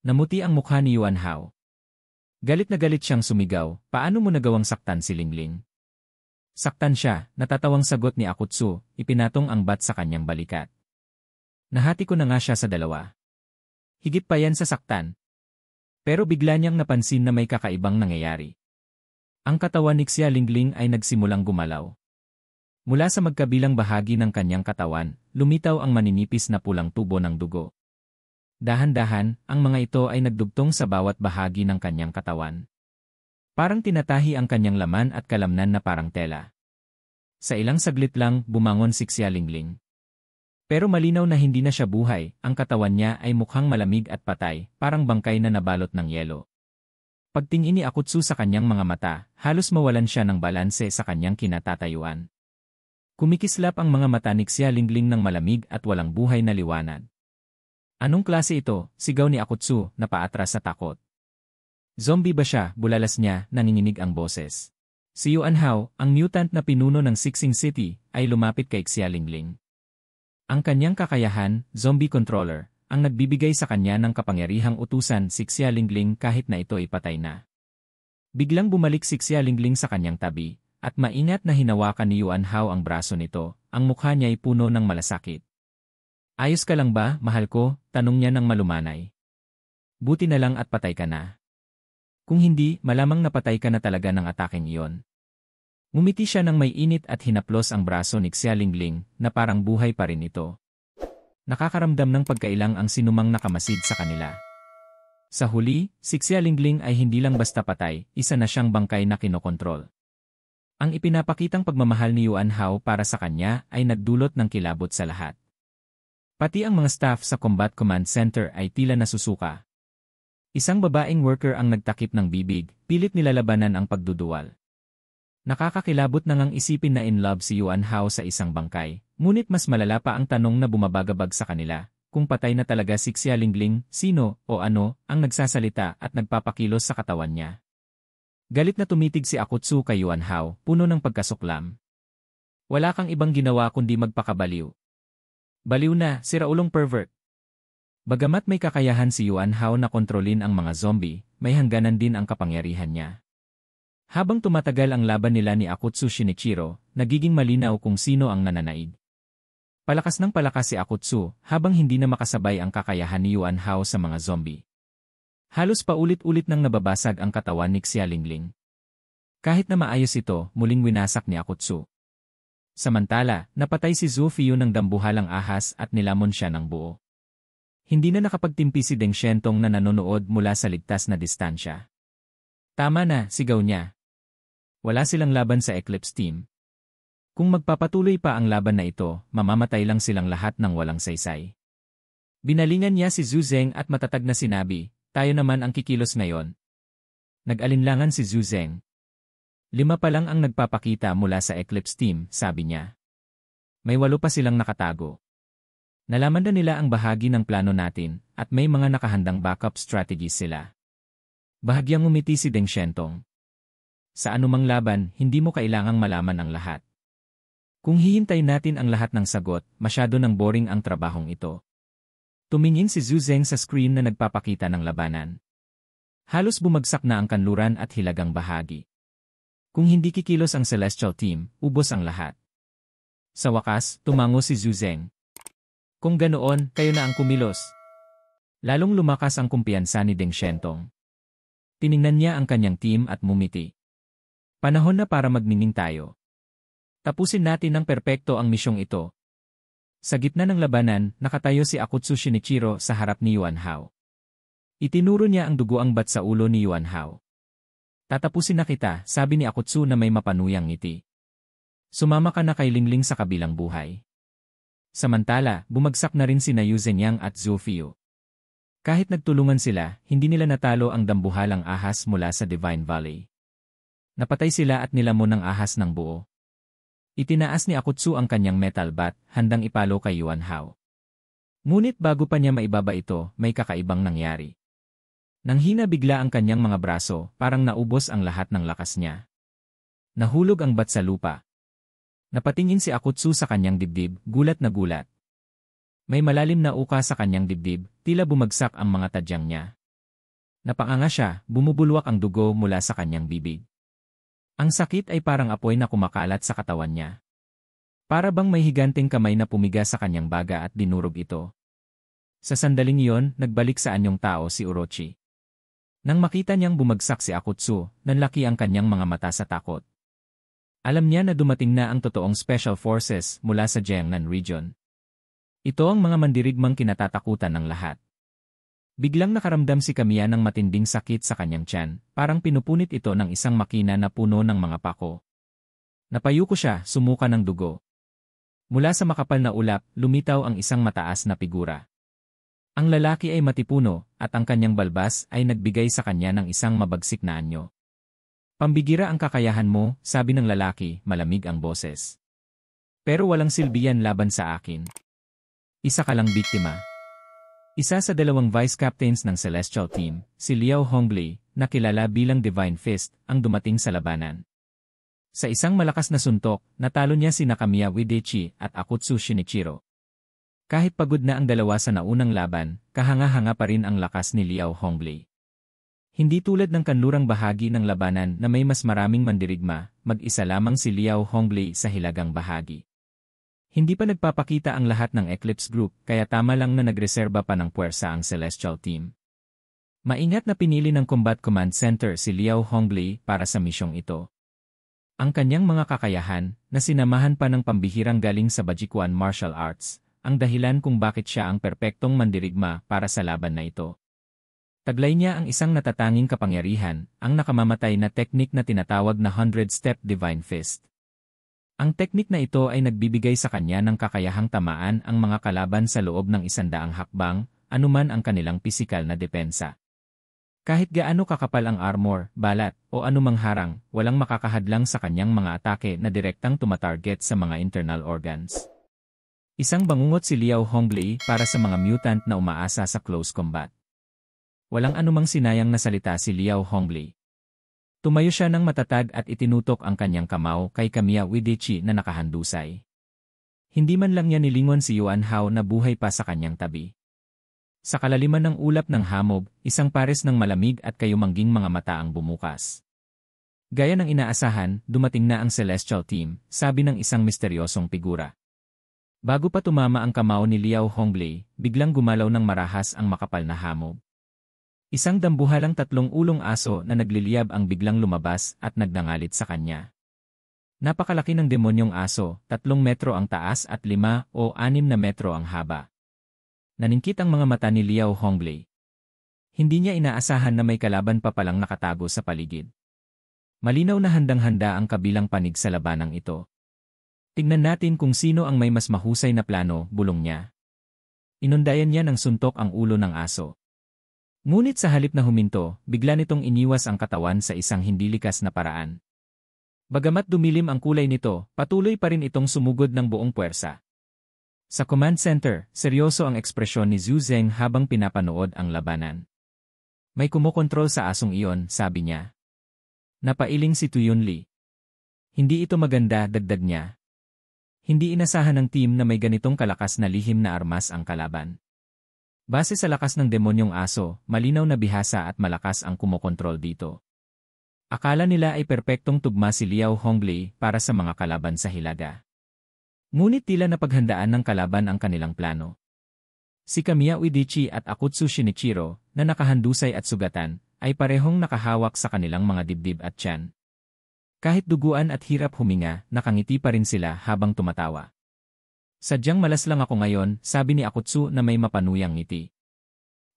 Namuti ang mukha ni Yuan Hao. Galit na galit siyang sumigaw, paano mo nagawang saktan si Lingling? Saktan siya, natatawang sagot ni Akutsu, ipinatong ang bat sa kanyang balikat. Nahati ko na nga siya sa dalawa. Higit pa yan sa saktan. Pero bigla niyang napansin na may kakaibang nangyayari. Ang katawan ni Xia Lingling ay nagsimulang gumalaw. Mula sa magkabilang bahagi ng kanyang katawan, lumitaw ang maninipis na pulang tubo ng dugo. Dahan-dahan, ang mga ito ay nagdugtong sa bawat bahagi ng kanyang katawan. Parang tinatahi ang kanyang laman at kalamnan na parang tela. Sa ilang saglit lang, bumangon si Xia Lingling. Pero malinaw na hindi na siya buhay, ang katawan niya ay mukhang malamig at patay, parang bangkay na nabalot ng yelo. Pagtingin ni Akutsu sa kanyang mga mata, halos mawalan siya ng balanse sa kanyang kinatatayuan. Kumikislap ang mga mata ni Xia Lingling ng malamig at walang buhay na liwanag. Anong klase ito? Sigaw ni Akutsu, napaatras sa takot. Zombie ba siya? Bulalas niya, nanginginig ang boses. Si Yuan Hao, ang mutant na pinuno ng Sixing City, ay lumapit kay Xia Lingling. Ang kanyang kakayahan, zombie controller, ang nagbibigay sa kanya ng kapangyarihang utusan si Xia Lingling kahit na ito ay patay na. Biglang bumalik si Xia Lingling sa kanyang tabi, at maingat na hinawakan ni Yuan Hao ang braso nito, ang mukha niya ay puno ng malasakit. Ayos ka lang ba, mahal ko? Tanong niya ng malumanay. Buti na lang at patay ka na. Kung hindi, malamang napatay ka na talaga ng ataking iyon. Ngumiti siya ng may init at hinaplos ang braso ni Xia Lingling na parang buhay pa rin ito. Nakakaramdam ng pagkailang ang sinumang nakamasid sa kanila. Sa huli, si Xia Lingling ay hindi lang basta patay, isa na siyang bangkay na kinokontrol. Ang ipinapakitang pagmamahal ni Yuan Hao para sa kanya ay nagdulot ng kilabot sa lahat. Pati ang mga staff sa Combat Command Center ay tila nasusuka. Isang babaeng worker ang nagtakip ng bibig, pilit nilalabanan ang pagduduwal. Nakakakilabot na ngang isipin na in love si Yuan Hao sa isang bangkay, ngunit mas malala pa ang tanong na bumabagabag sa kanila, kung patay na talaga si Xia Lingling, sino o ano ang nagsasalita at nagpapakilos sa katawan niya. Galit na tumitig si Akutsu kay Yuan Hao, puno ng pagkasuklam. Wala kang ibang ginawa kundi magpakabaliw. Baliw na, siraulong pervert. Bagamat may kakayahan si Yuan Hao na kontrolin ang mga zombie, may hangganan din ang kapangyarihan niya. Habang tumatagal ang laban nila ni Akutsu Shinichiro, nagiging malinaw kung sino ang nananaig. Palakas ng palakas si Akutsu, habang hindi na makasabay ang kakayahan ni Yuan Hao sa mga zombie. Halos paulit-ulit nang nababasag ang katawan ni Xia Lingling. Kahit na maayos ito, muling winasak ni Akutsu. Samantala, napatay si Zhu Fiyu ng dambuhalang ahas at nilamon siya ng buo. Hindi na nakapagtimpi si Deng Shentong na nanonood mula sa ligtas na distansya. Tama na, sigaw niya. Wala silang laban sa Eclipse Team. Kung magpapatuloy pa ang laban na ito, mamamatay lang silang lahat ng walang saysay. Binalingan niya si Zhu Zeng at matatag na sinabi, tayo naman ang kikilos ngayon. Nag-alinlangan si Zhu Zeng. 5 pa lang ang nagpapakita mula sa Eclipse Team, sabi niya. May 8 pa silang nakatago. Nalaman na nila ang bahagi ng plano natin, at may mga nakahandang backup strategies sila. Bahagyang umiti si Deng Shentong. Sa anumang laban, hindi mo kailangang malaman ang lahat. Kung hihintay natin ang lahat ng sagot, masyado nang boring ang trabahong ito. Tumingin si Zhu Zeng sa screen na nagpapakita ng labanan. Halos bumagsak na ang kanluran at hilagang bahagi. Kung hindi kikilos ang Celestial Team, ubos ang lahat. Sa wakas, tumango si Zhu Zeng. Kung ganoon, kayo na ang kumilos. Lalong lumakas ang kumpiyansa ni Deng Shentong. Tiningnan niya ang kanyang team at mumiti. Panahon na para magniningning tayo. Tapusin natin ng perpekto ang misyong ito. Sa gitna ng labanan, nakatayo si Akutsu Shinichiro sa harap ni Yuan Hao. Itinuro niya ang dugoang bat sa ulo ni Yuan Hao. Tatapusin na kita, sabi ni Akutsu na may mapanuyang ngiti. Sumama ka na kay Lingling sa kabilang buhay. Samantala, bumagsak na rin sina Yu Zhenyang at Zhu Fiyu. Kahit nagtulungan sila, hindi nila natalo ang dambuhalang ahas mula sa Divine Valley. Napatay sila at nilamon ng ahas ng buo. Itinaas ni Akutsu ang kanyang metal bat, handang ipalo kay Yuan Hao. Ngunit bago pa niya maibaba ito, may kakaibang nangyari. Nanghina bigla ang kanyang mga braso, parang naubos ang lahat ng lakas niya. Nahulog ang bat sa lupa. Napatingin si Akutsu sa kanyang dibdib, gulat na gulat. May malalim na uka sa kanyang dibdib, tila bumagsak ang mga tadyang niya. Napanganga siya, bumubulwak ang dugo mula sa kanyang bibig. Ang sakit ay parang apoy na kumakalat sa katawan niya. Para bang may higanteng kamay na pumiga sa kanyang baga at dinurog ito. Sa sandaling iyon, nagbalik sa anyong tao si Orochi. Nang makita niyang bumagsak si Akutsu, nanlaki ang kanyang mga mata sa takot. Alam niya na dumating na ang totoong special forces mula sa Jiangnan region. Ito ang mga mandirigmang kinatatakutan ng lahat. Biglang nakaramdam si Kamiya ng matinding sakit sa kanyang tiyan, parang pinupunit ito ng isang makina na puno ng mga pako. Napayuko siya, sumuka ng dugo. Mula sa makapal na ulap, lumitaw ang isang mataas na figura. Ang lalaki ay matipuno, at ang kanyang balbas ay nagbigay sa kanya ng isang mabagsik na anyo. Pambigira ang kakayahan mo, sabi ng lalaki, malamig ang boses. Pero walang silbihan laban sa akin. Isa ka lang biktima. Isa sa dalawang vice captains ng Celestial Team, si Liao Hongli, na kilala bilang Divine Fist, ang dumating sa labanan. Sa isang malakas na suntok, natalo niya si Nakamiya Uedachi at Akutsu Shinichiro. Kahit pagod na ang dalawa sa naunang laban, kahanga-hanga pa rin ang lakas ni Liao Hongli. Hindi tulad ng kanlurang bahagi ng labanan na may mas maraming mandirigma, mag-isa lamang si Liao Hongli sa hilagang bahagi. Hindi pa nagpapakita ang lahat ng Eclipse Group, kaya tama lang na nagreserba pa ng puwersa ang Celestial Team. Maingat na pinili ng Combat Command Center si Liao Hongli para sa misyong ito. Ang kanyang mga kakayahan, na sinamahan pa ng pambihirang galing sa Bajikuan Martial Arts, ang dahilan kung bakit siya ang perpektong mandirigma para sa laban na ito. Taglay niya ang isang natatanging kapangyarihan, ang nakamamatay na teknik na tinatawag na 100-Step Divine Fist. Ang teknik na ito ay nagbibigay sa kanya ng kakayahang tamaan ang mga kalaban sa loob ng 100 hakbang, anuman ang kanilang pisikal na depensa. Kahit gaano kakapal ang armor, balat, o anumang harang, walang makakahadlang sa kanyang mga atake na direktang tumatarget sa mga internal organs. Isang bangungot si Liao Hongli para sa mga mutant na umaasa sa close combat. Walang anumang sinayang na salita si Liao Hongli. Tumayo siya ng matatag at itinutok ang kanyang kamao kay Kamiya Uedachi na nakahandusay. Hindi man lang niya nilingon si Yuan Hao na buhay pa sa kanyang tabi. Sa kalaliman ng ulap ng hamog, isang pares ng malamig at kayumangging mga mata ang bumukas. Gaya ng inaasahan, dumating na ang Celestial Team, sabi ng isang misteryosong figura. Bago pa tumama ang kamao ni Liao Hongli, biglang gumalaw ng marahas ang makapal na hamog. Isang dambuhalang 3 ulong aso na nagliliyab ang biglang lumabas at nagdangalit sa kanya. Napakalaki ng demonyong aso, 3 metro ang taas at 5 o 6 na metro ang haba. Naningkit ang mga mata ni Liao Hongli. Hindi niya inaasahan na may kalaban pa palang nakatago sa paligid. Malinaw na handang-handa ang kabilang panig sa labanang ito. Tingnan natin kung sino ang may mas mahusay na plano, bulong niya. Inundayan niya ng suntok ang ulo ng aso. Ngunit sa halip na huminto, bigla nitong iniwas ang katawan sa isang hindi likas na paraan. Bagamat dumilim ang kulay nito, patuloy pa rin itong sumugod ng buong puwersa. Sa command center, seryoso ang ekspresyon ni Zhu Zeng habang pinapanood ang labanan. May kumokontrol sa asong iyon, sabi niya. Napailing si Tu Yunli. Hindi ito maganda, dagdag niya. Hindi inasahan ng team na may ganitong kalakas na lihim na armas ang kalaban. Base sa lakas ng demonyong aso, malinaw na bihasa at malakas ang kumokontrol dito. Akala nila ay perpektong tugma si Liao Hongli para sa mga kalaban sa hilaga. Ngunit tila napaghandaan ng kalaban ang kanilang plano. Si Kamiya Uedachi at Akutsu Shinichiro, na nakahandusay at sugatan, ay parehong nakahawak sa kanilang mga dibdib at tiyan. Kahit duguan at hirap huminga, nakangiti pa rin sila habang tumatawa. Sadyang malas lang ako ngayon, sabi ni Akutsu na may mapanuyang ngiti.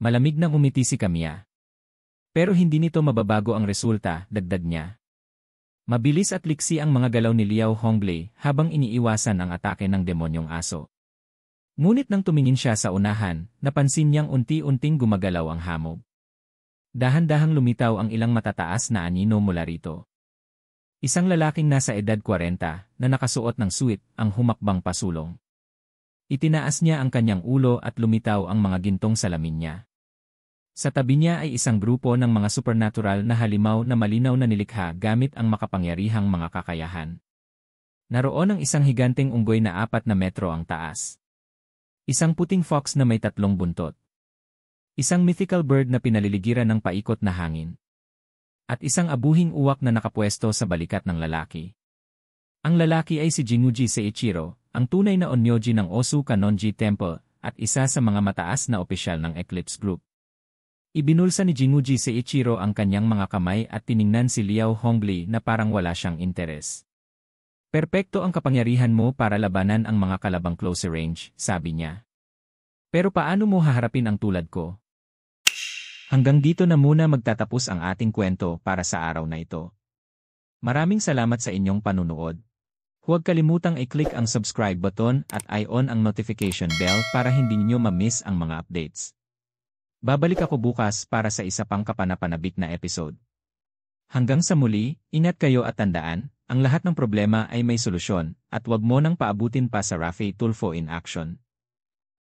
Malamig nang umiti si Kamiya. Pero hindi nito mababago ang resulta, dagdag niya. Mabilis at liksi ang mga galaw ni Liao Hongli habang iniiwasan ang atake ng demonyong aso. Ngunit nang tumingin siya sa unahan, napansin niyang unti-unting gumagalaw ang hamog. Dahan-dahang lumitaw ang ilang matataas na anino mula rito. Isang lalaking nasa edad 40 na nakasuot ng suit ang humakbang pasulong. Itinaas niya ang kanyang ulo at lumitaw ang mga gintong salamin niya. Sa tabi niya ay isang grupo ng mga supernatural na halimaw na malinaw na nilikha gamit ang makapangyarihang mga kakayahan. Naroon ang isang higanteng unggoy na 4 na metro ang taas. Isang puting fox na may 3 buntot. Isang mythical bird na pinaliligiran ng paikot na hangin. At isang abuhing uwak na nakapwesto sa balikat ng lalaki. Ang lalaki ay si Jinguji Seiichiro, ang tunay na onmyoji ng Osu Kanonji Temple, at isa sa mga mataas na opisyal ng Eclipse Group. Ibinulsa ni Jinguji Seiichiro ang kanyang mga kamay at tiningnan si Liao Hongli na parang wala siyang interes. Perpekto ang kapangyarihan mo para labanan ang mga kalabang close range, sabi niya. Pero paano mo haharapin ang tulad ko? Hanggang dito na muna magtatapos ang ating kwento para sa araw na ito. Maraming salamat sa inyong panunood. Huwag kalimutang i-click ang subscribe button at i-on ang notification bell para hindi niyo ma-miss ang mga updates. Babalik ako bukas para sa isa pang kapanapanabik na episode. Hanggang sa muli, ingat kayo at tandaan, ang lahat ng problema ay may solusyon, at wag mo nang paabutin pa sa Rafi Tulfo in action.